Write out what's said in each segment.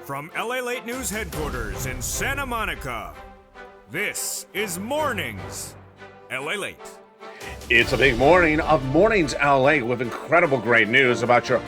From LALATE News Headquarters in Santa Monica, this is Mornings LALATE. It's a big morning of Mornings LA with incredible great news about your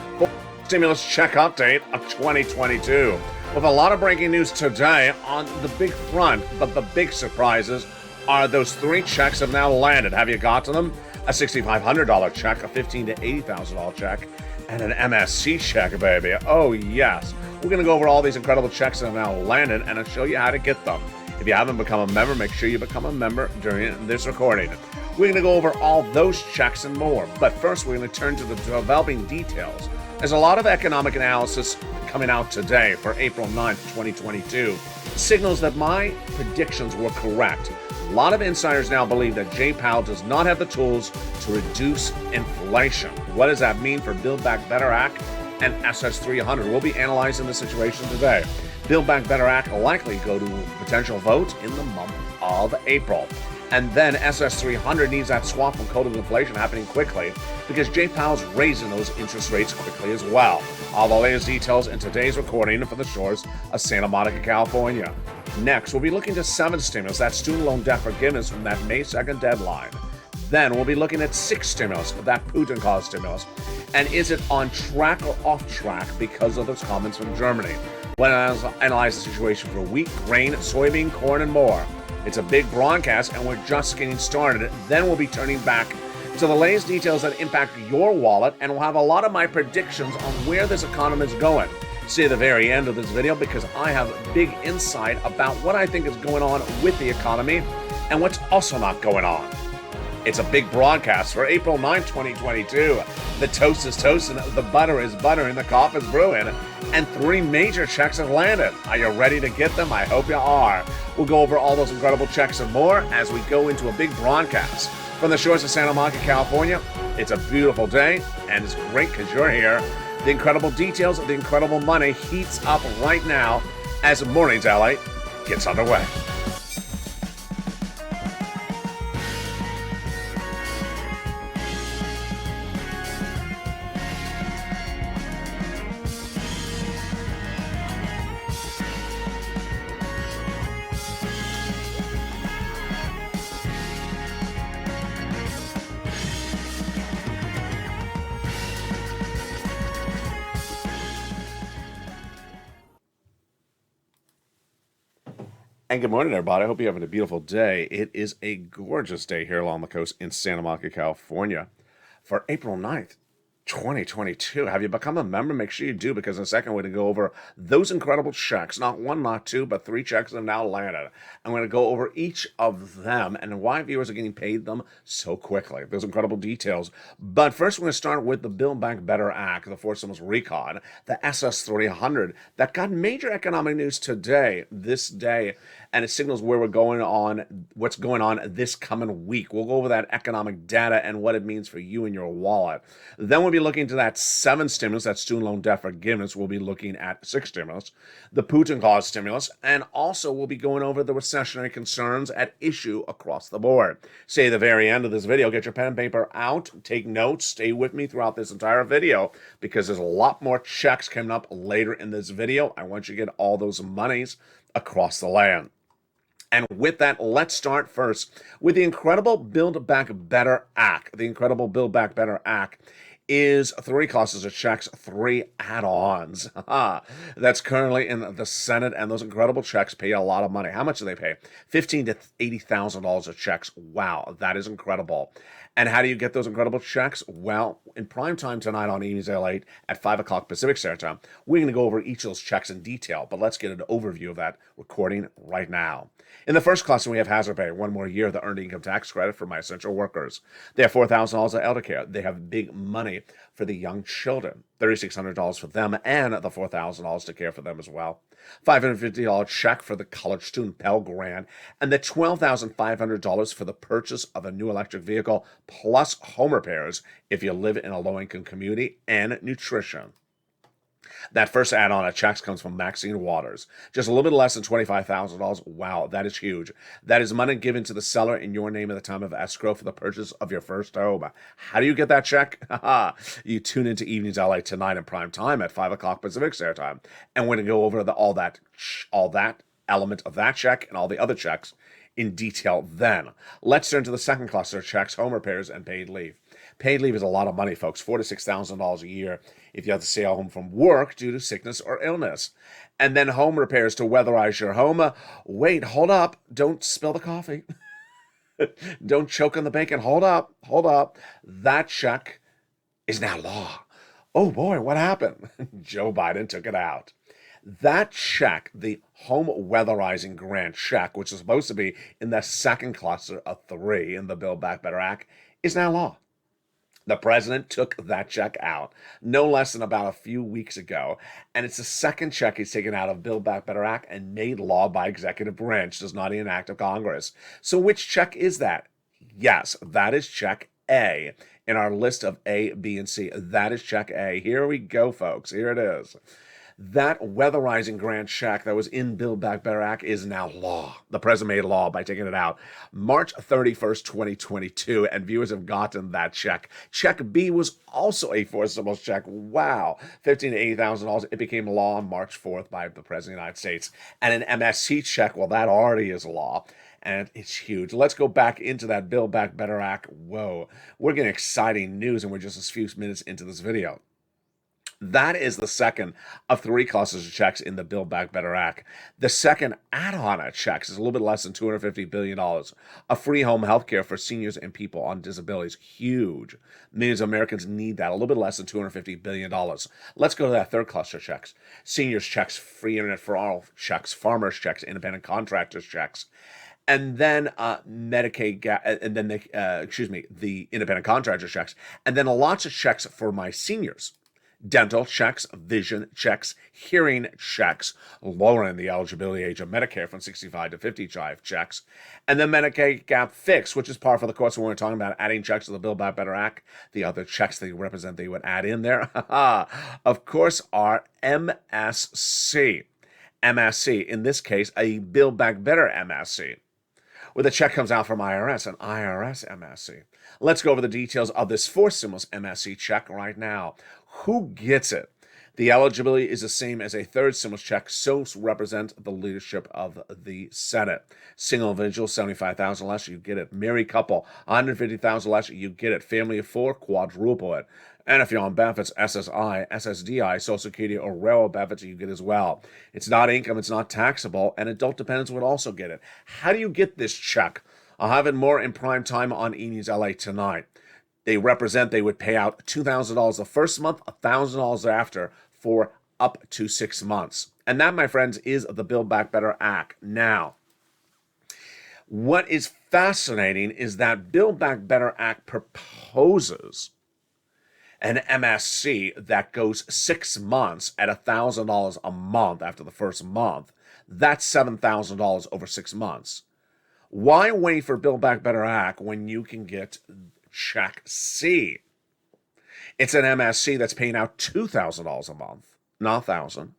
stimulus check update of 2022. With a lot of breaking news today on the big front, but the big surprises are those three checks have now landed. Have you got to them? A $6,500 check, a $15,000 to $80,000 check, and an MSC check, baby. Oh, yes. We're going to go over all these incredible checks that have now landed, and I'll show you how to get them. If you haven't become a member, make sure you become a member during this recording. We're going to go over all those checks and more. But first, we're going to turn to the developing details. There's a lot of economic analysis coming out today for April 9th, 2022. Signals that my predictions were correct. A lot of insiders now believe that Jay Powell does not have the tools to reduce inflation. What does that mean for Build Back Better Act and SS300? We'll be analyzing the situation today. Build Back Better Act will likely go to potential vote in the month of April. And then SS300 needs that swap from code of inflation happening quickly because Jay Powell's raising those interest rates quickly as well. All the latest details in today's recording from the shores of Santa Monica, California. Next, we'll be looking to 7 stimulus, that student loan debt forgiveness from that May 2nd deadline. Then we'll be looking at 6 stimulus, that Putin-caused stimulus. And is it on track or off track because of those comments from Germany? We'll analyze the situation for wheat, grain, soybean, corn, and more. It's a big broadcast, and we're just getting started. Then we'll be turning back to the latest details that impact your wallet, and we'll have a lot of my predictions on where this economy is going. See at the very end of this video because I have big insight about what I think is going on with the economy and what's also not going on. It's a big broadcast for April 9, 2022. The toast is toasting, the butter is buttering, the coffee is brewing, and 3 major checks have landed. Are you ready to get them? I hope you are. We'll go over all those incredible checks and more as we go into a big broadcast. From the shores of Santa Monica, California, it's a beautiful day, and it's great because you're here. The incredible details of the incredible money heats up right now as Mornings LA gets underway. And good morning, everybody. I hope you're having a beautiful day. It is a gorgeous day here along the coast in Santa Monica, California for April 9th, 2022. Have you become a member? Make sure you do, because in a second we're going to go over those incredible checks. Not 1, not 2, but 3 checks have now landed. I'm going to go over each of them and why viewers are getting paid them so quickly. Those incredible details. But first we're going to start with the Build Back Better Act, the Forced Stimulus Recon, the SS300, that got major economic news today, this day, and it signals where we're going on, what's going on this coming week. We'll go over that economic data and what it means for you and your wallet. Then we'll be looking to that 7 stimulus, that student loan debt forgiveness. We'll be looking at 6 stimulus, the Putin-caused stimulus, and also we'll be going over the recessionary concerns at issue across the board. Say at the very end of this video, get your pen and paper out, take notes, stay with me throughout this entire video because there's a lot more checks coming up later in this video. I want you to get all those monies across the land. And with that, let's start first with the incredible Build Back Better Act. The incredible Build Back Better Act is 3 classes of checks, 3 add-ons. That's currently in the Senate, and those incredible checks pay a lot of money. How much do they pay? $15,000 to $80,000 of checks. Wow, that is incredible. And how do you get those incredible checks? Well, in prime time tonight on Amy's LA at 5 o'clock Pacific Standard Time, we're going to go over each of those checks in detail, but let's get an overview of that recording right now. In the first class, we have Hazard Pay, 1 more year of the earned income tax credit for my essential workers. They have $4,000 of elder care. They have big money for the young children, $3,600 for them and the $4,000 to care for them as well. $550 check for the college student Pell Grant, and the $12,500 for the purchase of a new electric vehicle, plus home repairs if you live in a low-income community, and nutrition. That first add-on at checks comes from Maxine Waters. Just a little bit less than $25,000. Wow, that is huge. That is money given to the seller in your name at the time of escrow for the purchase of your first home. How do you get that check? You tune into Evenings LA tonight in prime time at 5 o'clock Pacific Standard Time. And we're going to go over all that element of that check and all the other checks in detail then. Let's turn to the second cluster of checks, home repairs and paid leave. Paid leave is a lot of money, folks, $4,000 to $6,000 a year if you have to stay home from work due to sickness or illness. And then home repairs to weatherize your home. Wait, hold up. Don't spill the coffee. Don't choke on the bacon. Hold up. That check is now law. Oh boy, what happened? Joe Biden took it out. That check, the home weatherizing grant check, which is supposed to be in the second cluster of 3 in the Build Back Better Act, is now law. The president took that check out no less than about a few weeks ago, and it's the second check he's taken out of Build Back Better Act and made law by executive branch, does not an act of Congress. So which check is that? Yes, that is check A in our list of A, B, and C. That is check A. Here we go, folks. Here it is. That weatherizing grant check that was in Build Back Better Act is now law. The president made law by taking it out March 31st, 2022, and viewers have gotten that check. Check B was also a fourth stimulus check. Wow. $15,000 to $80,000. It became law on March 4th by the President of the United States. And an MSC check, well, that already is law. And it's huge. Let's go back into that Build Back Better Act. Whoa. We're getting exciting news, and we're just a few minutes into this video. That is the second of 3 clusters of checks in the Build Back Better Act. The second add-on of checks is a little bit less than $250 billion. A free home health care for seniors and people on disabilities. Huge. Millions of Americans need that. A little bit less than $250 billion. Let's go to that third cluster of checks. Seniors checks, free internet for all checks, farmers checks, independent contractors checks. And then Medicaid, and then the independent contractor checks. And then lots of checks for my seniors. Dental checks, vision checks, hearing checks, lowering the eligibility age of Medicare from 65 to 55 checks, and then Medicaid gap fix, which is par for the course when we're talking about adding checks to the Build Back Better Act. The other checks they represent they would add in there, of course, are MSC. MSC, in this case, a Build Back Better MSC, where the check comes out from IRS, an IRS MSC. Let's go over the details of this fourth stimulus MSC check right now. Who gets it? The eligibility is the same as a third stimulus check, so represent the leadership of the Senate. Single individual, $75,000 less, you get it. Married couple, $150,000 less, you get it. Family of 4, quadruple it. And if you're on benefits, SSI, SSDI, Social Security, or railroad benefits, you get as well. It's not income, it's not taxable, and adult dependents would also get it. How do you get this check? I'll have it more in prime time on Evenings LA tonight. They would pay out $2,000 the first month, $1,000 after for up to 6 months. And that, my friends, is the Build Back Better Act. Now, what is fascinating is that Build Back Better Act proposes an MSC that goes 6 months at $1,000 a month after the first month. That's $7,000 over 6 months. Why wait for Build Back Better Act when you can get check C? It's an MSC that's paying out $2,000 a month, not $1,000,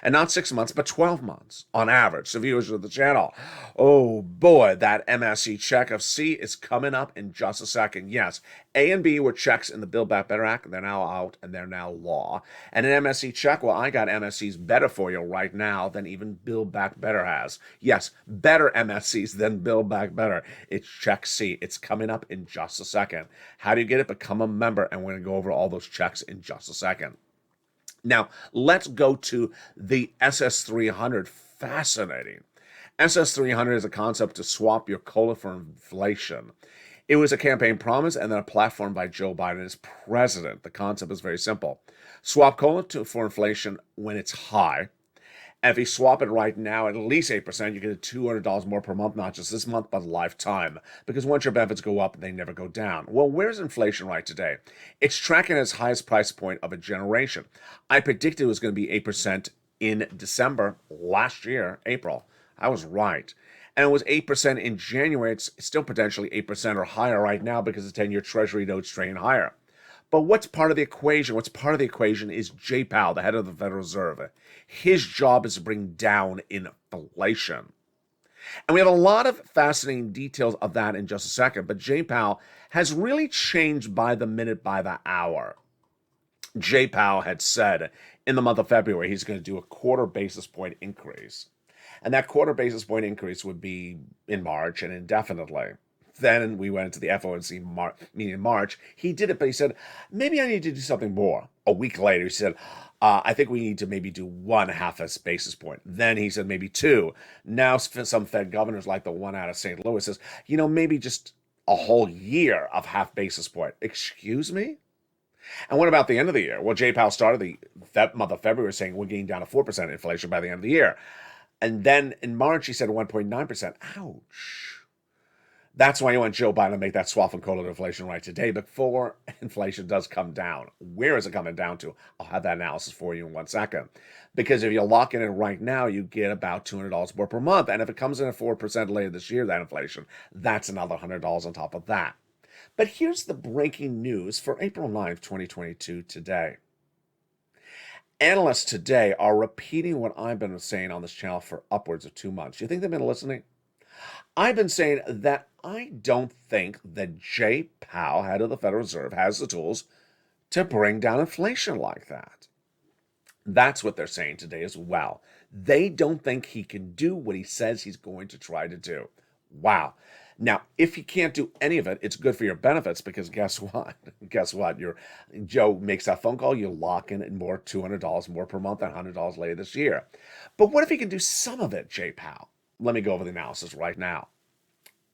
and not 6 months, but 12 months on average. So viewers of the channel, oh boy, that MSC check of C is coming up in just a second. Yes, A and B were checks in the Build Back Better Act, and they're now out, and they're now law. And an MSC check, well, I got MSCs better for you right now than even Build Back Better has. Yes, better MSCs than Build Back Better. It's check C. It's coming up in just a second. How do you get it? Become a member, and we're going to go over all those checks in just a second. Now, let's go to the SS300. Fascinating. SS300 is a concept to swap your COLA for inflation. It was a campaign promise and then a platform by Joe Biden as president. The concept is very simple. Swap COLA for inflation when it's high. And if you swap it right now at least 8%, you get $200 more per month, not just this month, but lifetime. Because once your benefits go up, they never go down. Well, where's inflation right today? It's tracking its highest price point of a generation. I predicted it was going to be 8% in December last year, April. I was right. And it was 8% in January. It's still potentially 8% or higher right now because the 10-year Treasury note's trading higher. But what's part of the equation? What's part of the equation is Jay Powell, the head of the Federal Reserve. His job is to bring down inflation. And we have a lot of fascinating details of that in just a second. But Jay Powell has really changed by the minute, by the hour. Jay Powell had said in the month of February he's going to do a quarter basis point increase. And that quarter basis point increase would be in March and indefinitely. Then we went into the FOMC meeting in March. He did it, but he said, maybe I need to do something more. A week later, he said, I think we need to maybe do 1/2 basis point. Then he said maybe 2. Now some Fed governors, like the one out of St. Louis, says, maybe just a whole year of 1/2 basis point. Excuse me? And what about the end of the year? Well, Jay Powell started the month of February saying we're getting down to 4% inflation by the end of the year. And then in March, he said 1.9%. Ouch. That's why you want Joe Biden to make that swap and call it inflation right today before inflation does come down. Where is it coming down to? I'll have that analysis for you in 1 second. Because if you lock it in right now, you get about $200 more per month. And if it comes in at 4% later this year, that inflation, that's another $100 on top of that. But here's the breaking news for April 9th, 2022 today. Analysts today are repeating what I've been saying on this channel for upwards of 2 months. You think they've been listening? I've been saying that I don't think that Jay Powell, head of the Federal Reserve, has the tools to bring down inflation like that. That's what they're saying today as well. They don't think he can do what he says he's going to try to do. Wow. Now, if he can't do any of it, it's good for your benefits because guess what? Joe makes that phone call, you lock in more $200 more per month and $100 later this year. But what if he can do some of it, Jay Powell? Let me go over the analysis right now.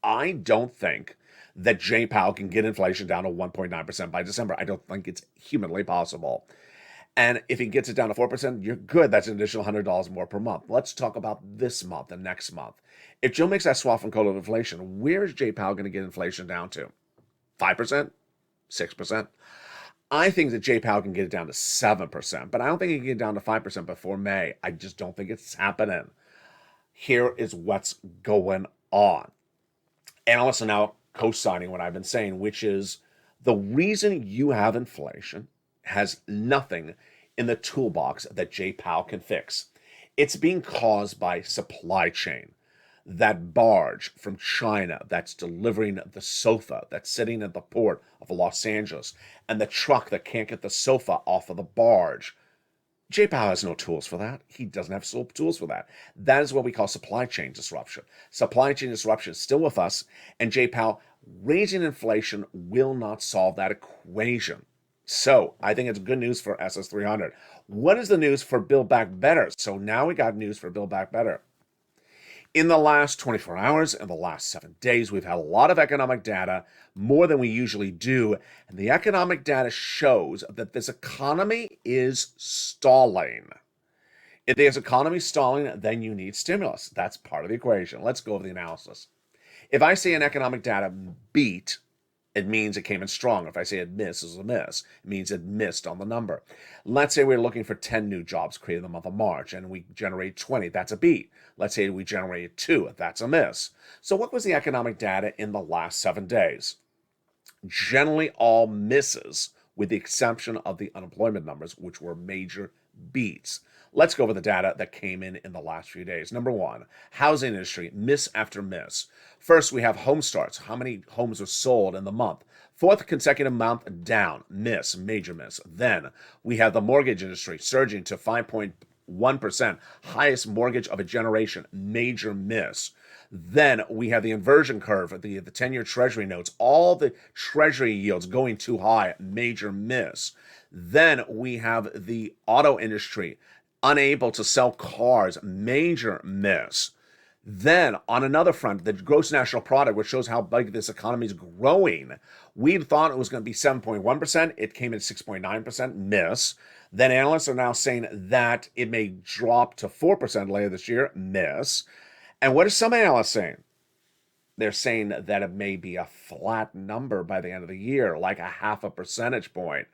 I don't think that Jay Powell can get inflation down to 1.9% by December. I don't think it's humanly possible. And if he gets it down to 4%, you're good. That's an additional $100 more per month. Let's talk about this month and next month. If Joe makes that swap and call of inflation, where is Jay Powell going to get inflation down to? 5%? 6%? I think that Jay Powell can get it down to 7%, but I don't think he can get it down to 5% before May. I just don't think it's happening. Here is what's going on. Analysts are now co-signing what I've been saying, which is the reason you have inflation has nothing in the toolbox that Jay Powell can fix. It's being caused by supply chain. That barge from China that's delivering the sofa that's sitting at the port of Los Angeles and the truck that can't get the sofa off of the barge. Jay Powell has no tools for that. He doesn't have tools for that. That is what we call supply chain disruption. Supply chain disruption is still with us, and Jay Powell raising inflation will not solve that equation. So I think it's good news for SS300. What is the news for Build Back Better? So now we got news for Build Back Better. In the last 24 hours and the last 7 days, we've had a lot of economic data, more than we usually do. And the economic data shows that this economy is stalling. If there's economy stalling, then you need stimulus. That's part of the equation. Let's go over the analysis. If I say an economic data beat, it means it came in strong. If I say it misses, a miss. It means it missed on the number. Let's say we're looking for 10 new jobs created in the month of March, and we generate 20. That's a beat. Let's say we generated 2. That's a miss. So what was the economic data in the last 7 days? Generally all misses, with the exception of the unemployment numbers, which were major beats. Let's go over the data that came in the last few days. Number 1, housing industry, miss after miss. First, we have home starts. How many homes were sold in the month? 4th consecutive month down, miss, major miss. Then we have the mortgage industry surging to 5.1%, highest mortgage of a generation, major miss. Then we have the inversion curve, the 10-year treasury notes, all the treasury yields going too high, major miss. Then we have the auto industry, unable to sell cars, major miss. Then, on another front, the gross national product, which shows how big this economy is growing, we thought it was going to be 7.1%. It came in 6.9%, miss. Then analysts are now saying that it may drop to 4% later this year, miss. And what are some analysts saying? They're saying that it may be a flat number by the end of the year, like a 0.5 percentage point.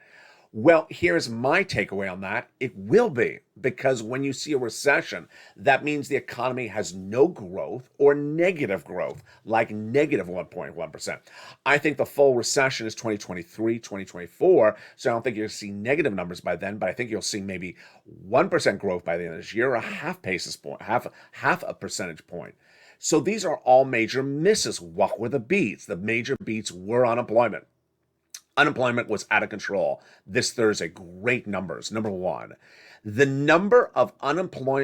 Well, here's my takeaway on that. It will be, because when you see a recession, that means the economy has no growth or negative growth, like negative 1.1%. I think the full recession is 2023, 2024. So I don't think you'll see negative numbers by then, but I think you'll see maybe 1% growth by the end of this year, or a half a percentage point. So these are all major misses. What were the beats? The major beats were unemployment. Unemployment was out of control this Thursday. Great numbers. Number one, the number of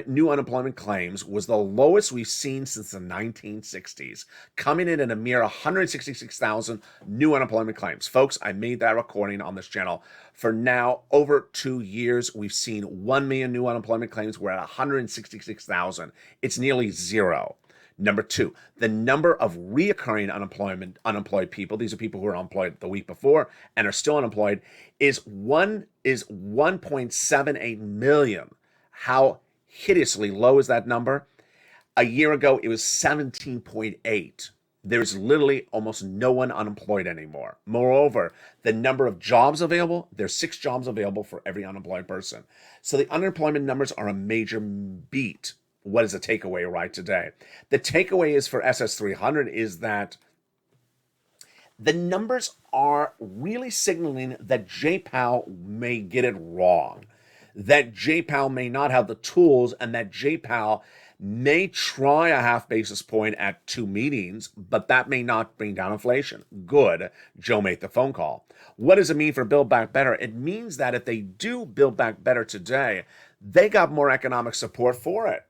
new unemployment claims was the lowest we've seen since the 1960s, coming in at a mere 166,000 new unemployment claims. Folks, I made that recording on this channel for now over 2 years. We've seen 1 million new unemployment claims. We're at 166,000. It's nearly zero. Number two, the number of reoccurring unemployed people, these are people who were unemployed the week before and are still unemployed, is 1.78 million. How hideously low is that number? A year ago, it was 17.8. There's literally almost no one unemployed anymore. Moreover, the number of jobs available, there's 6 jobs available for every unemployed person. So the unemployment numbers are a major beat. What is the takeaway right today? The takeaway is for SS300 is that the numbers are really signaling that Jay Powell may get it wrong, that Jay Powell may not have the tools, and that Jay Powell may try a half basis point at 2 meetings, but that may not bring down inflation. Good. Joe made the phone call. What does it mean for Build Back Better? It means that if they do Build Back Better today, they got more economic support for it.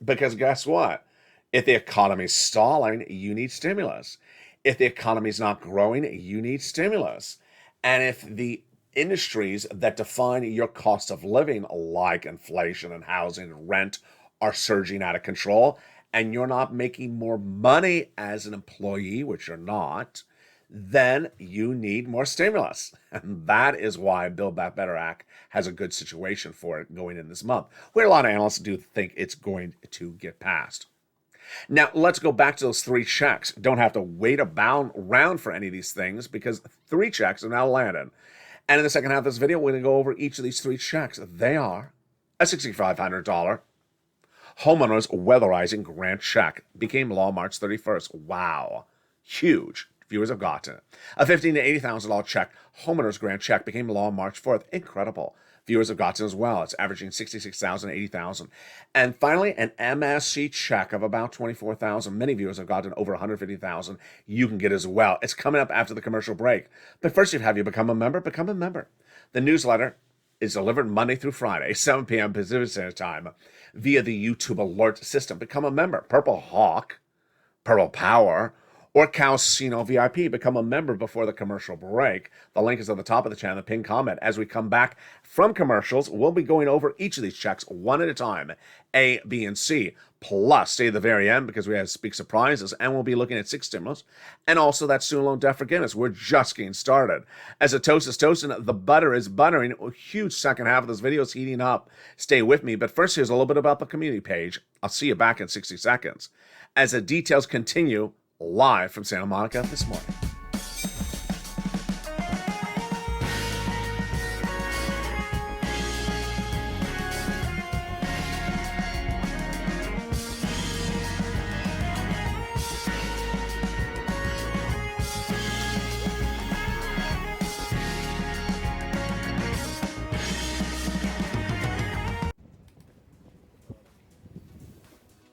Because guess what? If the economy's stalling, you need stimulus. If the economy's not growing, you need stimulus. And if the industries that define your cost of living, like inflation and housing and rent, are surging out of control, and you're not making more money as an employee, which you're not, then you need more stimulus. And that is why Build Back Better Act has a good situation for it going in this month, where a lot of analysts do think it's going to get passed. Now, let's go back to those 3 checks. Don't have to wait around for any of these things, because 3 checks are now landed. And in the second half of this video, we're going to go over each of these 3 checks. They are a $6,500 homeowners weatherizing grant check. Became law March 31st. Wow. Huge. Viewers have gotten it. A $15,000 to $80,000 check, homeowners grant check, became law March 4th. Incredible. Viewers have gotten as well. It's averaging $66,000 to $80,000. And finally, an MSC check of about $24,000. Many viewers have gotten over $150,000. You can get as well. It's coming up after the commercial break. But first, have you become a member? Become a member. The newsletter is delivered Monday through Friday, 7 p.m. Pacific Standard Time, via the YouTube alert system. Become a member. Purple Hawk, Purple Power, or Casino VIP. Become a member before the commercial break. The link is at the top of the channel, the pinned comment. As we come back from commercials, we'll be going over each of these checks one at a time, A, B, and C. Plus, stay at the very end because we have big surprises, and we'll be looking at 6 stimulus and also that student loan debt forgiveness. We're just getting started. As the toast is toasting, the butter is buttering. A huge second half of this video is heating up. Stay with me. But first, here's a little bit about the community page. I'll see you back in 60 seconds. As the details continue, live from Santa Monica this morning.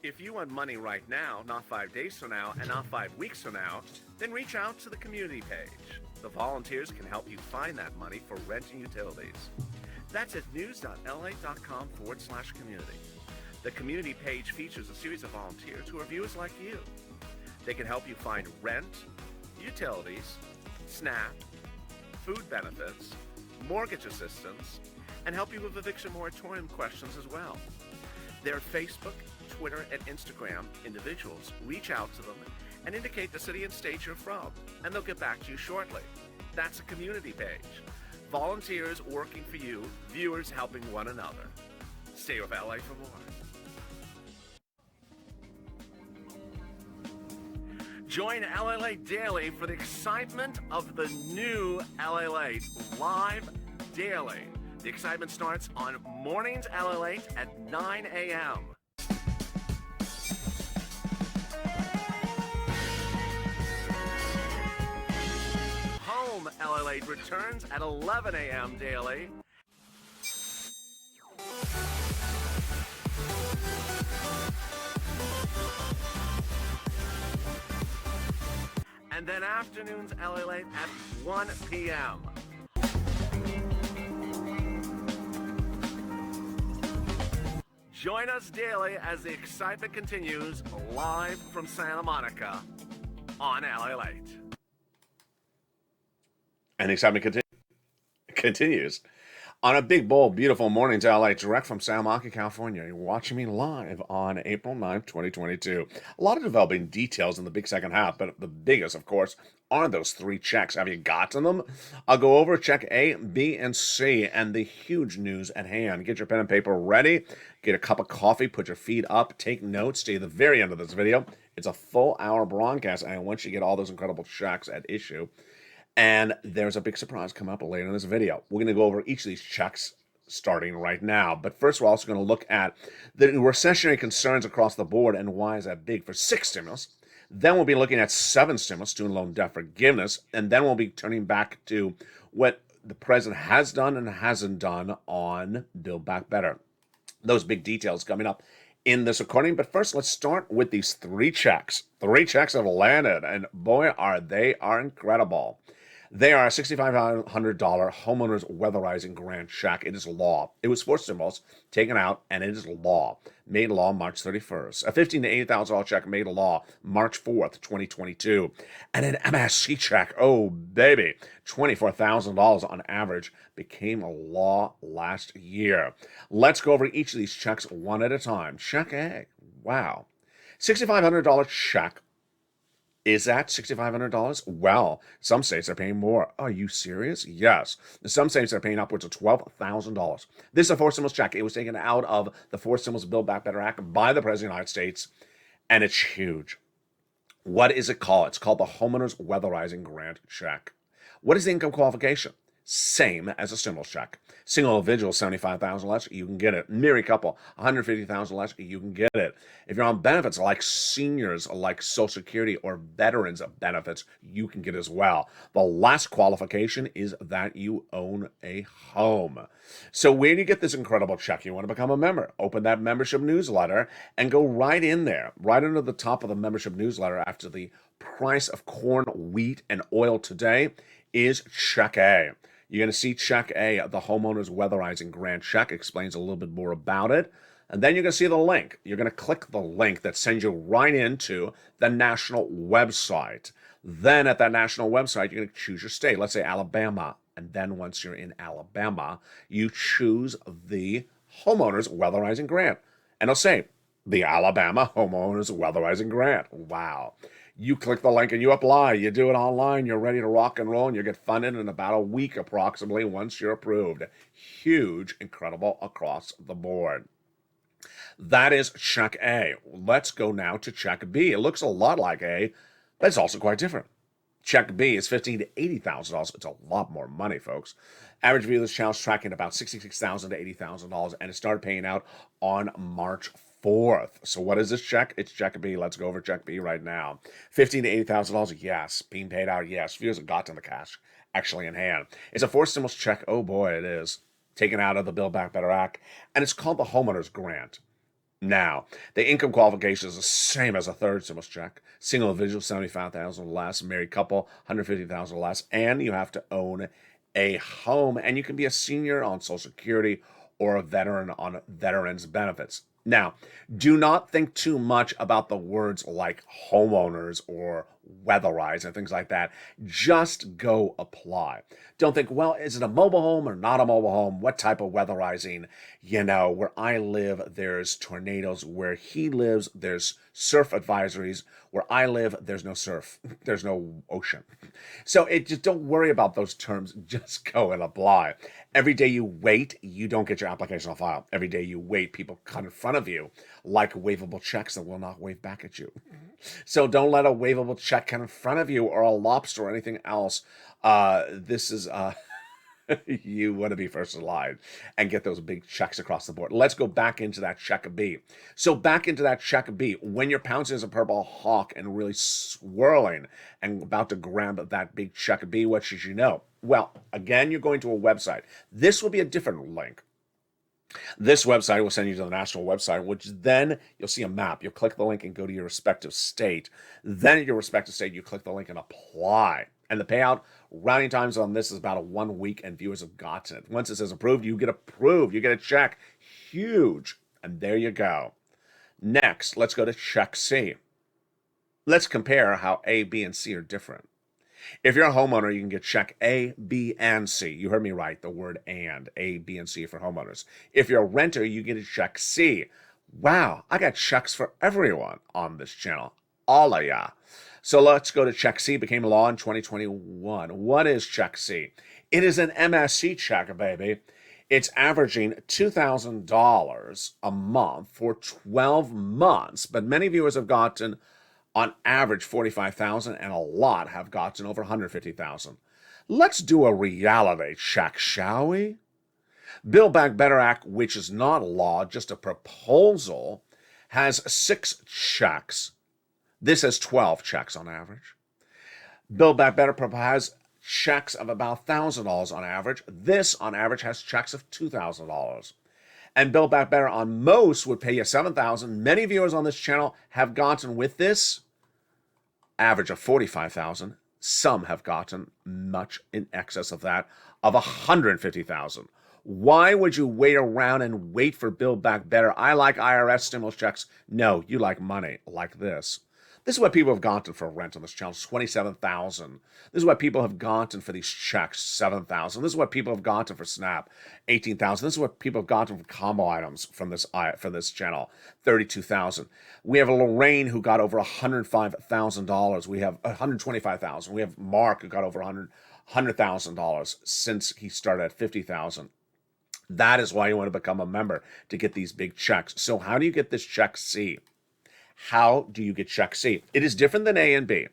If you want money right now, not 5 days from now, and not 5 weeks from now, then reach out to the community page. The volunteers can help you find that money for rent and utilities. That's at news.la.com/community. The community page features a series of volunteers who are viewers like you. They can help you find rent, utilities, SNAP, food benefits, mortgage assistance, and help you with eviction moratorium questions as well. Their Facebook, Twitter, and Instagram individuals reach out to them and indicate the city and state you're from, and they'll get back to you shortly. That's a community page. Volunteers working for you, viewers helping one another. Stay with LA for more. Join LALATE Daily for the excitement of the new LALATE live daily. The excitement starts on Mornings LALATE at 9 a.m. Home LALATE returns at 11 a.m. daily. And then afternoons LALATE at 1 p.m. Join us daily as the excitement continues live from Santa Monica on LALATE. And the excitement continues on a big, bold, beautiful Mornings LA, direct from Santa Monica, California. You're watching me live on April 9th, 2022. A lot of developing details in the big second half, but the biggest, of course, are those three checks. Have you gotten them? I'll go over check A, B, and C, and the huge news at hand. Get your pen and paper ready. Get a cup of coffee. Put your feet up. Take notes. Stay at the very end of this video. It's a full hour broadcast, and once you get all those incredible checks at issue, and there's a big surprise coming up later in this video. We're going to go over each of these checks starting right now. But first, we're also going to look at the recessionary concerns across the board and why is that big for 6 stimulus. Then we'll be looking at 7 stimulus, student loan debt forgiveness. And then we'll be turning back to what the president has done and hasn't done on Build Back Better. Those big details coming up in this recording. But first, let's start with these 3 checks. 3 checks have landed, and boy, are they incredible. They are a $6,500 homeowners weatherizing grant check. It is law. It was 4 stimulus taken out, and it is law. Made law March 31st. A $15,000 to $80,000 check made law March 4th, 2022. And an MSC check, oh baby, $24,000 on average, became a law last year. Let's go over each of these checks one at a time. Check A. Wow. $6,500 check. Is that $6,500? Well, some states are paying more. Are you serious? Yes. Some states are paying upwards of $12,000. This is a 4 stimulus check. It was taken out of the 4 stimulus Build Back Better Act by the President of the United States, and it's huge. What is it called? It's called the Homeowners Weatherizing Grant Check. What is the income qualification? Same as a stimulus check. Single individual, $75,000 less, you can get it. Married couple, $150,000 less, you can get it. If you're on benefits like seniors, like Social Security or veterans benefits, you can get as well. The last qualification is that you own a home. So where do you get this incredible check? You want to become a member. Open that membership newsletter and go right in there, right under the top of the membership newsletter after the price of corn, wheat, and oil today is check A. You're going to see check A, the Homeowners Weatherizing Grant Check, explains a little bit more about it. And then you're going to see the link. You're going to click the link that sends you right into the national website. Then at that national website, you're going to choose your state. Let's say Alabama. And then once you're in Alabama, you choose the Homeowners Weatherizing Grant. And it'll say, the Alabama Homeowners Weatherizing Grant. Wow. You click the link and you apply. You do it online. You're ready to rock and roll, and you get funded in about a week approximately once you're approved. Huge, incredible across the board. That is check A. Let's go now to check B. It looks a lot like A, but it's also quite different. Check B is $15,000 to $80,000. It's a lot more money, folks. Average view of this channel is tracking about $66,000 to $80,000, and it started paying out on March 4th. So what is this check? It's check B. Let's go over check B right now. $15,000 to $80,000. Yes. Being paid out. Yes. Viewers have gotten the cash actually in hand. It's a 4 stimulus check. Oh boy, it is. Taken out of the Build Back Better Act. And it's called the Homeowners Grant. Now, the income qualification is the same as a 3rd stimulus check. Single individual, $75,000 less. Married couple, $150,000 less. And you have to own a home. And you can be a senior on Social Security or a veteran on veterans benefits. Now, do not think too much about the words like homeowners or weatherize and things like that. Just go apply. Don't think, well, is it a mobile home or not a mobile home? What type of weatherizing? You know, where I live, there's tornadoes. Where he lives, there's surf advisories. Where I live, there's no surf. There's no ocean. So just don't worry about those terms. Just go and apply. Every day you wait, you don't get your application on file. Every day you wait, people come in front of you like waivable checks that will not wave back at you. So don't let a waivable check come in front of you or a lobster or anything else. This is You want to be first in line and get those big checks across the board. Let's go back into that check B. So back into that check B, when you're pouncing as a purple hawk and really swirling and about to grab that big check B, what should you know? Well, again, you're going to a website. This will be a different link. This website will send you to the national website, which then you'll see a map. You'll click the link and go to your respective state. Then at your respective state, you click the link and apply. And the payout, rounding times on this is about a 1 week, and viewers have gotten it. Once it says approved, you get approved. You get a check. Huge. And there you go. Next, let's go to check C. Let's compare how A, B, and C are different. If you're a homeowner, you can get check A, B, and C. You heard me right, the word and, A, B, and C for homeowners. If you're a renter, you get a check C. Wow, I got checks for everyone on this channel. All of ya. So let's go to check C. Became law in 2021. What is check C? It is an MSC check, baby. It's averaging $2,000 a month for 12 months, but many viewers have gotten on average $45,000, and a lot have gotten over $150,000. Let's do a reality check, shall we? Build Back Better Act, which is not a law, just a proposal, has 6 checks. This has 12 checks on average. Build Back Better has checks of about $1,000 on average. This, on average, has checks of $2,000. And Build Back Better on most would pay you $7,000. Many viewers on this channel have gotten with this average of $45,000. Some have gotten much in excess of that, of $150,000. Why would you wait around and wait for Build Back Better? I like IRS stimulus checks. No, you like money like this. This is what people have gotten for rent on this channel, $27,000. This is what people have gotten for these checks, $7,000. This is what people have gotten for Snap, $18,000. This is what people have gotten for combo items from this channel, $32,000. We have Lorraine who got over $105,000. We have $125,000. We have Mark who got over $100,000 since he started at $50,000. That is why you want to become a member, to get these big checks. So how do you get this check C? How do you get check C? It is different than A and B.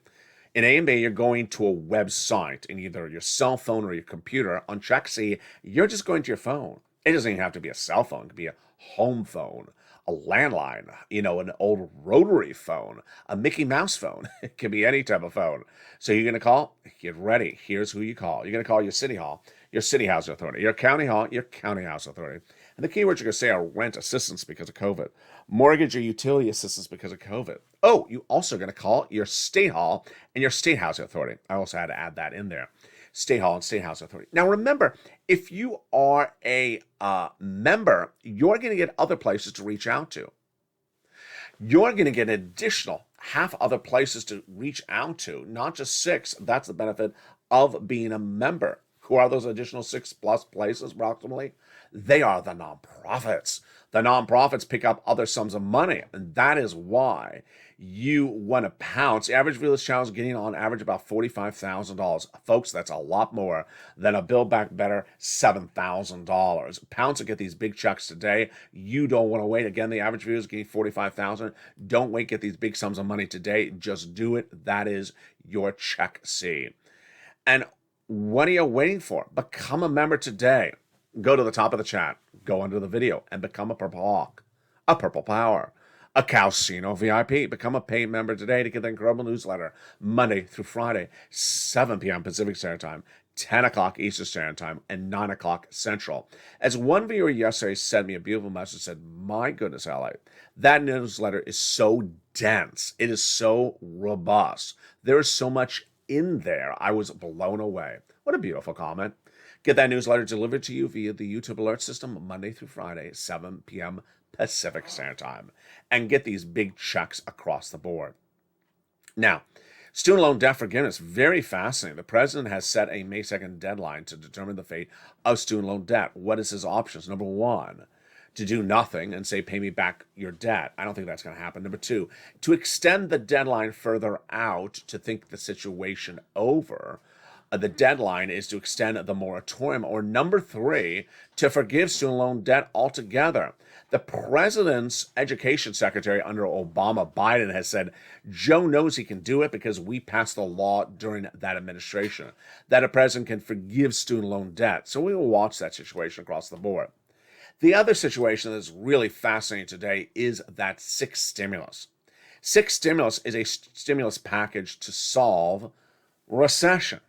In A and B, you're going to a website in either your cell phone or your computer. On check C, you're just going to your phone. It doesn't even have to be a cell phone. It could be a home phone, a landline, an old rotary phone, a Mickey Mouse phone. It could be any type of phone. So you're going to call? Get ready. Here's who you call. You're going to call your city hall, your city housing authority, your county hall, your county housing authority. And the keywords you're going to say are rent assistance because of COVID, mortgage or utility assistance because of COVID. Oh, you also going to call your state hall and your state housing authority. I also had to add that in there. State hall and state housing authority. Now remember, if you are a member, you're going to get other places to reach out to. You're going to get additional half other places to reach out to, not just 6. That's the benefit of being a member. Who are those additional 6+ places approximately? They are the nonprofits. The nonprofits pick up other sums of money, and that is why you want to pounce. The average view of this channel is getting on average about $45,000. Folks, that's a lot more than a Build Back Better $7,000. Pounce and get these big checks today. You don't want to wait. Again, the average view is getting $45,000. Don't wait, get these big sums of money today. Just do it. That is your check C. And what are you waiting for? Become a member today. Go to the top of the chat, go under the video, and become a Purple Hawk, a Purple Power, a Calcino VIP. Become a paid member today to get the incredible newsletter Monday through Friday, 7 p.m. Pacific Standard Time, 10 o'clock Eastern Standard Time, and 9 o'clock Central. As one viewer yesterday sent me a beautiful message, said, my goodness, LA, that newsletter is so dense. It is so robust. There is so much in there. I was blown away. What a beautiful comment. Get that newsletter delivered to you via the YouTube alert system Monday through Friday, 7 p.m. Pacific Standard Time, and get these big checks across the board. Now, student loan debt forgiveness, very fascinating. The president has set a May 2nd deadline to determine the fate of student loan debt. What is his options? Number 1, to do nothing and say, pay me back your debt. I don't think that's going to happen. Number 2, to extend the deadline further out to think the situation over. The deadline is to extend the moratorium, or number three, to forgive student loan debt altogether. The president's education secretary under Obama Biden has said Joe knows he can do it because we passed the law during that administration, that a president can forgive student loan debt. So we will watch that situation across the board. The other situation that's really fascinating today is that sixth stimulus. Sixth stimulus is a stimulus package to solve recession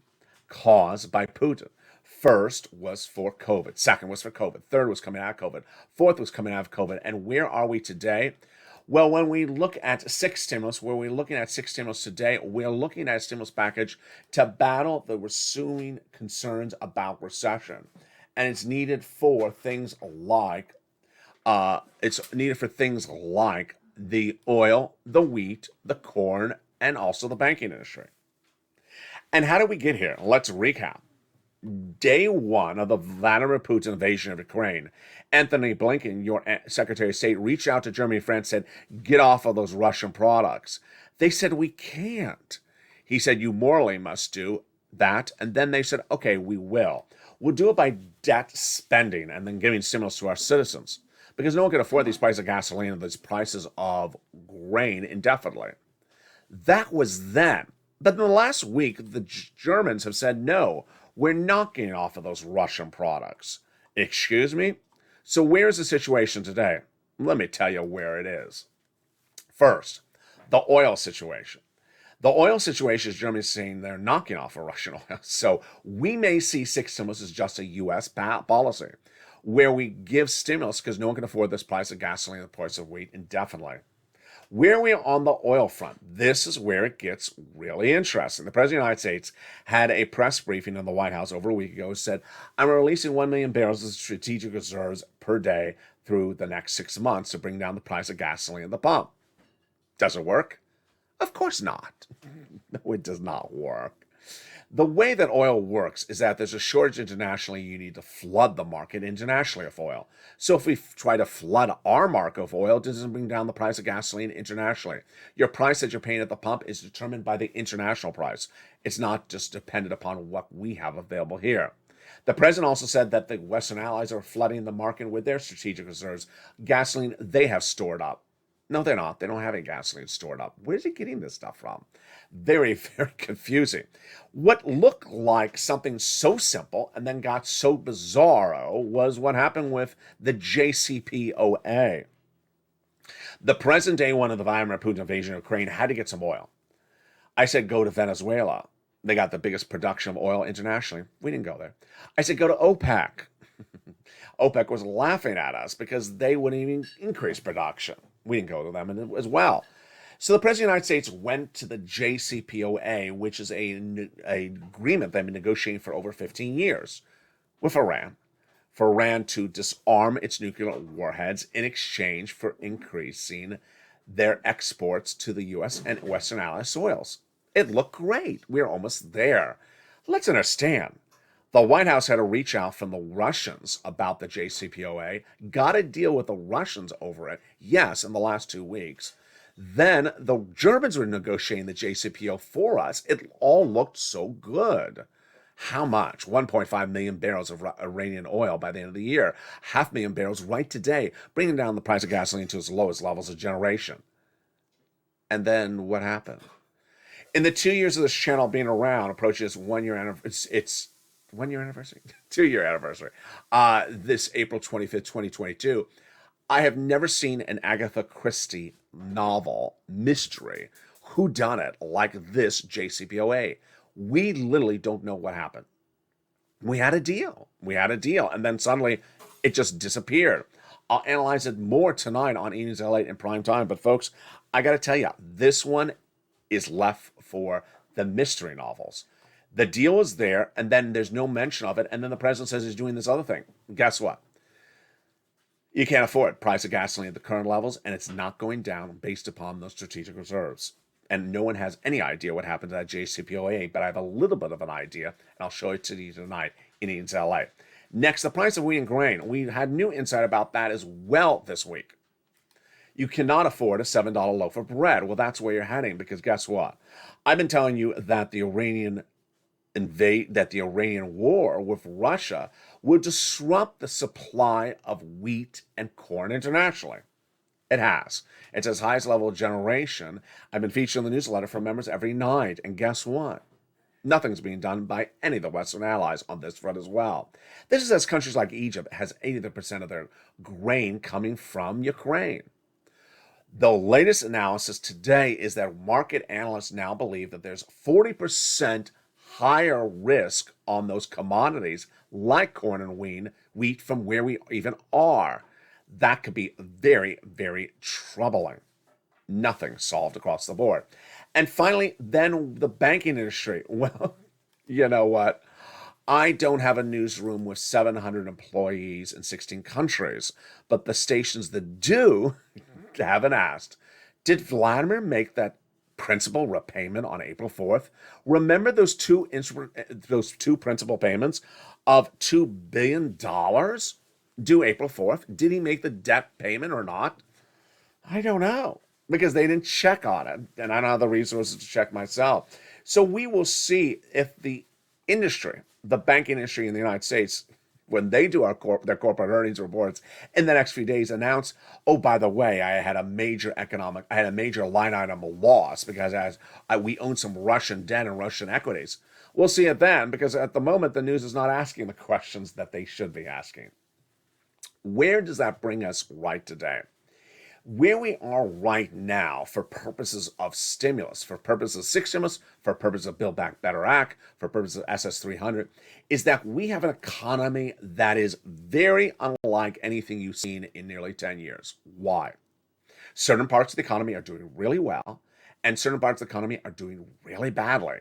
caused by Putin. First was for COVID. Second was for COVID. Third was coming out of COVID. Fourth was coming out of COVID. And where are we today? Well, when we look at sixth stimulus, where we're looking at sixth stimulus today, we're looking at a stimulus package to battle the ensuing concerns about recession. And it's needed for things like the oil, the wheat, the corn, and also the banking industry. And how did we get here? Let's recap. Day one of the Vladimir Putin invasion of Ukraine, Anthony Blinken, your Secretary of State, reached out to Germany and France, said, get off of those Russian products. They said, we can't. He said, you morally must do that. And then they said, okay, we will. We'll do it by debt spending and then giving stimulus to our citizens, because no one can afford these prices of gasoline and these prices of grain indefinitely. That was then. But in the last week, the Germans have said, no, we're not getting off of those Russian products. Excuse me? So where's the situation today? Let me tell you where it is. First, the oil situation. The oil situation is Germany saying they're knocking off of Russian oil. So we may see sixth stimulus as just a U.S. policy, where we give stimulus because no one can afford this price of gasoline and the price of wheat indefinitely. Where we are on the oil front, this is where it gets really interesting. The President of the United States had a press briefing in the White House over a week ago, said, I'm releasing 1 million barrels of strategic reserves per day through the next 6 months to bring down the price of gasoline at the pump. Does it work? Of course not. No, it does not work. The way that oil works is that there's a shortage internationally. You need to flood the market internationally of oil. So if we try to flood our market of oil, it doesn't bring down the price of gasoline internationally. Your price that you're paying at the pump is determined by the international price. It's not just dependent upon what we have available here. The president also said that the Western allies are flooding the market with their strategic reserves. Gasoline they have stored up. No, they're not. They don't have any gasoline stored up. Where's he getting this stuff from? Very, very confusing. What looked like something so simple and then got so bizarro was what happened with the JCPOA. The present day one of the Vladimir Putin invasion of Ukraine had to get some oil. I said, go to Venezuela. They got the biggest production of oil internationally. We didn't go there. I said, go to OPEC. OPEC was laughing at us because they wouldn't even increase production. We didn't go to them as well. So the President of the United States went to the JCPOA, which is an agreement they've been negotiating for over 15 years with Iran, for Iran to disarm its nuclear warheads in exchange for increasing their exports to the U.S. and Western ally soils. It looked great. We're almost there. Let's understand. The White House had a reach out from the Russians about the JCPOA, got a deal with the Russians over it, yes, in the last 2 weeks. Then the Germans were negotiating the JCPOA for us. It all looked so good. How much? 1.5 million barrels of Iranian oil by the end of the year. 500,000 barrels right today, bringing down the price of gasoline to its lowest levels of generation. And then what happened? In the 2 years of this channel being around, approaching its 1 year anniversary, it's 1 year anniversary? 2 year anniversary. This April 25th, 2022. I have never seen an Agatha Christie novel, mystery, whodunit like this JCPOA. We literally don't know what happened. We had a deal. And then suddenly it just disappeared. I'll analyze it more tonight on Evenings LALATE in prime time. But folks, I got to tell you, this one is left for the mystery novels. The deal is there, and then there's no mention of it, and then the president says he's doing this other thing. Guess what? You can't afford it. Price of gasoline at the current levels, and it's not going down based upon those strategic reserves. And no one has any idea what happened to that JCPOA, but I have a little bit of an idea, and I'll show it to you tonight in Eden's LA. Next, the price of wheat and grain. We had new insight about that as well this week. You cannot afford a $7 loaf of bread. Well, that's where you're heading, because guess what? I've been telling you that the Iranian the Iranian war with Russia will disrupt the supply of wheat and corn internationally. It has. It's its highest level of generation. I've been featured in the newsletter for members every night, and guess what? Nothing's being done by any of the Western allies on this front as well. This is as countries like Egypt has 80% of their grain coming from Ukraine. The latest analysis today is that market analysts now believe that there's 40% higher risk on those commodities like corn and wheat from where we even are. That could be very, very troubling. Nothing solved across the board. And finally, then the banking industry. Well, you know what? I don't have a newsroom with 700 employees in 16 countries, but the stations that do haven't asked. Did Vladimir make that principal repayment on April 4th? Remember those two principal payments of $2 billion due April 4th? Did he make the debt payment or not? I don't know, because they didn't check on it, and I don't have the resources to check myself. So we will see if the industry, the banking industry in the United States, when they do their corporate earnings reports in the next few days, announce, oh, by the way, I had a major line item loss because we own some Russian debt and Russian equities. We'll see it then, because at the moment, the news is not asking the questions that they should be asking. Where does that bring us right today? Where we are right now for purposes of stimulus, for purposes of six stimulus, for purposes of Build Back Better Act, for purposes of SS 300, is that we have an economy that is very unlike anything you've seen in nearly 10 years. Why? Certain parts of the economy are doing really well, and certain parts of the economy are doing really badly.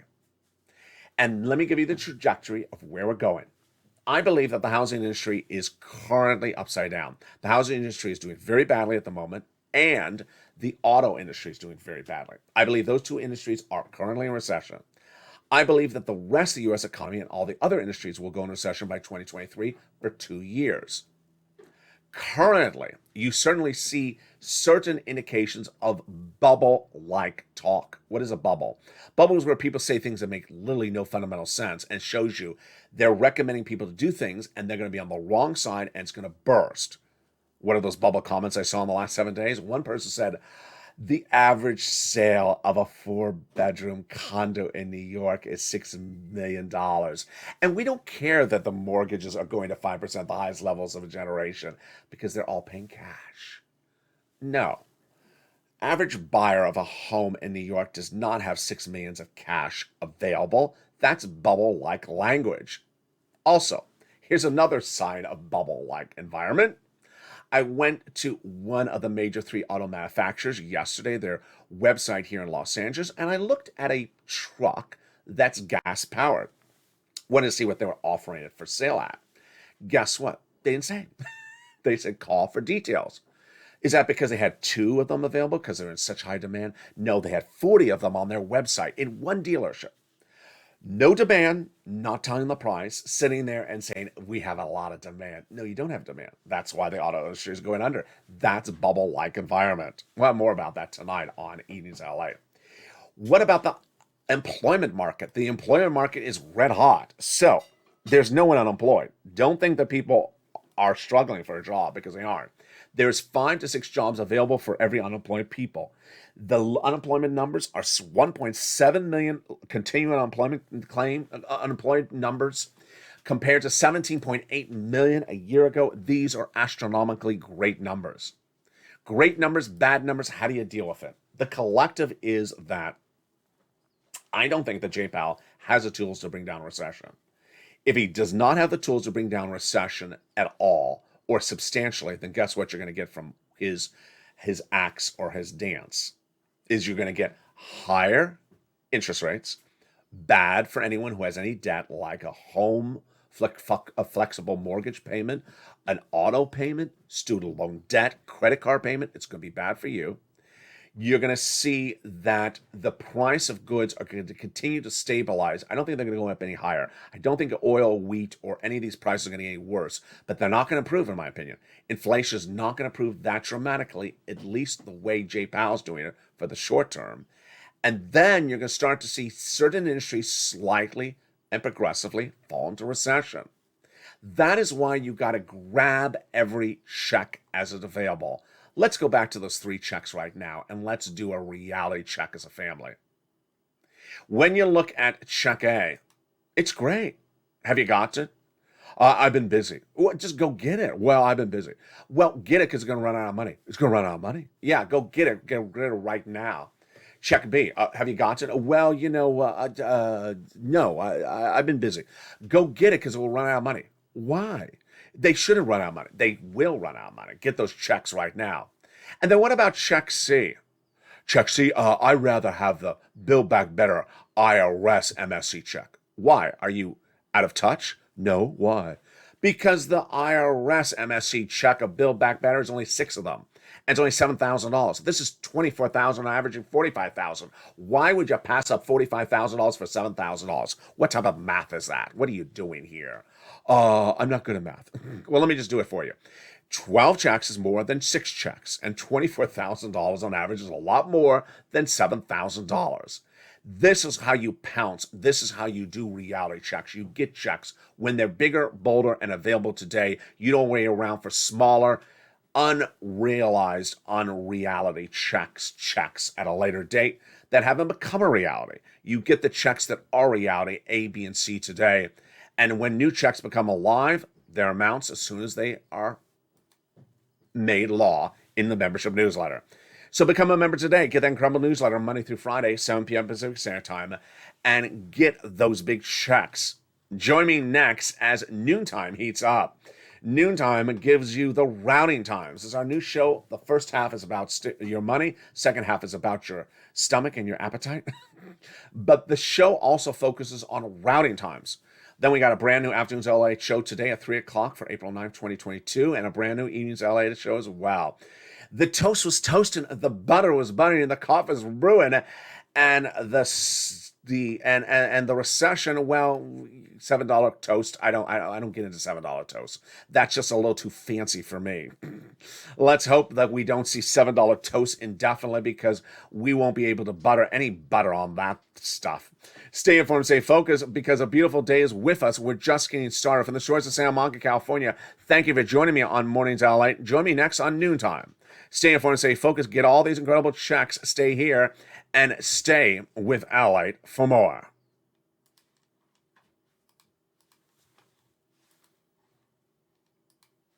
And let me give you the trajectory of where we're going. I believe that the housing industry is currently upside down. The housing industry is doing very badly at the moment, and the auto industry is doing very badly. I believe those two industries are currently in recession. I believe that the rest of the U.S. economy and all the other industries will go into recession by 2023 for 2 years. Currently, you certainly see certain indications of bubble-like talk. What is a bubble? Bubble is where people say things that make literally no fundamental sense and shows you they're recommending people to do things and they're going to be on the wrong side and it's going to burst. What are those bubble comments I saw in the last 7 days? One person said, the average sale of a 4-bedroom condo in New York is $6 million. And we don't care that the mortgages are going to 5%, the highest levels of a generation, because they're all paying cash. No. Average buyer of a home in New York does not have $6 million of cash available. That's bubble-like language. Also, here's another sign of bubble-like environment. I went to one of the major 3 auto manufacturers yesterday, their website here in Los Angeles, and I looked at a truck that's gas-powered. Wanted to see what they were offering it for sale at. Guess what? They didn't say. They said call for details. Is that because they had 2 of them available because they're in such high demand? No, they had 40 of them on their website in one dealership. No demand, not telling the price, sitting there and saying, we have a lot of demand. No, you don't have demand. That's why the auto industry is going under. That's bubble-like environment. We'll have more about that tonight on Evenings LA. What about the employment market? The employment market is red hot. So there's no one unemployed. Don't think that people are struggling for a job, because they aren't. There's 5 to 6 jobs available for every unemployed people. The unemployment numbers are 1.7 million continuing unemployed numbers compared to 17.8 million a year ago. These are astronomically great numbers. Great numbers, bad numbers, how do you deal with it? The collective is that I don't think that Jay Powell has the tools to bring down recession. If he does not have the tools to bring down recession at all or substantially, then guess what you're going to get from his acts or his dance is you're going to get higher interest rates, bad for anyone who has any debt, like a home, a flexible mortgage payment, an auto payment, student loan debt, credit card payment. It's going to be bad for you. You're going to see that the price of goods are going to continue to stabilize. I don't think they're going to go up any higher. I don't think oil, wheat, or any of these prices are going to get any worse, but they're not going to improve, in my opinion. Inflation is not going to improve that dramatically, at least the way Jay Powell's doing it for the short term. And then you're going to start to see certain industries slightly and progressively fall into recession. That is why you got to grab every check as it's available. Let's go back to those 3 checks right now, and let's do a reality check as a family. When you look at check A, it's great. Have you got it? I've been busy. Well, just go get it. Well, I've been busy. Well, get it because it's going to run out of money. It's going to run out of money. Yeah, go get it. Get it right now. Check B. Have you got it? Well, no, I've been busy. Go get it because it will run out of money. Why? They shouldn't run out of money. They will run out of money. Get those checks right now. And then what about check C? Check C, I'd rather have the Build Back Better IRS MSC check. Why? Are you out of touch? No. Why? Because the IRS MSC check of Build Back Better is only 6 of them. And it's only $7,000. This is $24,000, averaging $45,000. Why would you pass up $45,000 for $7,000? What type of math is that? What are you doing here? I'm not good at math. Well, let me just do it for you. 12 checks is more than 6 checks, and $24,000 on average is a lot more than $7,000. This is how you pounce. This is how you do reality checks. You get checks when they're bigger, bolder, and available today. You don't wait around for smaller, unrealized, unreality checks at a later date that haven't become a reality. You get the checks that are reality, A, B, and C today. And when new checks become alive, their amounts as soon as they are made law in the membership newsletter. So become a member today. Get that incredible newsletter Monday through Friday, 7 p.m. Pacific Standard Time, and get those big checks. Join me next as Noontime heats up. Noontime gives you the routing times. This is our new show. The first half is about your money. Second half is about your stomach and your appetite. But the show also focuses on routing times. Then we got a brand new Afternoons LA show today at 3 o'clock for April 9th, 2022, and a brand new Evenings LA show as well. The toast was toasting, the butter was buttering, and the coffee was brewing, and the recession, well, $7 toast. I don't get into $7 toast. That's just a little too fancy for me. Let's hope that we don't see $7 toast indefinitely, because we won't be able to butter any butter on that stuff. Stay informed, stay focused, because a beautiful day is with us. We're just getting started. From the shores of Santa Monica, California, thank you for joining me on Mornings LALATE. Join me next on Noontime. Stay informed, stay focused, get all these incredible checks, stay here, and stay with LALATE for more.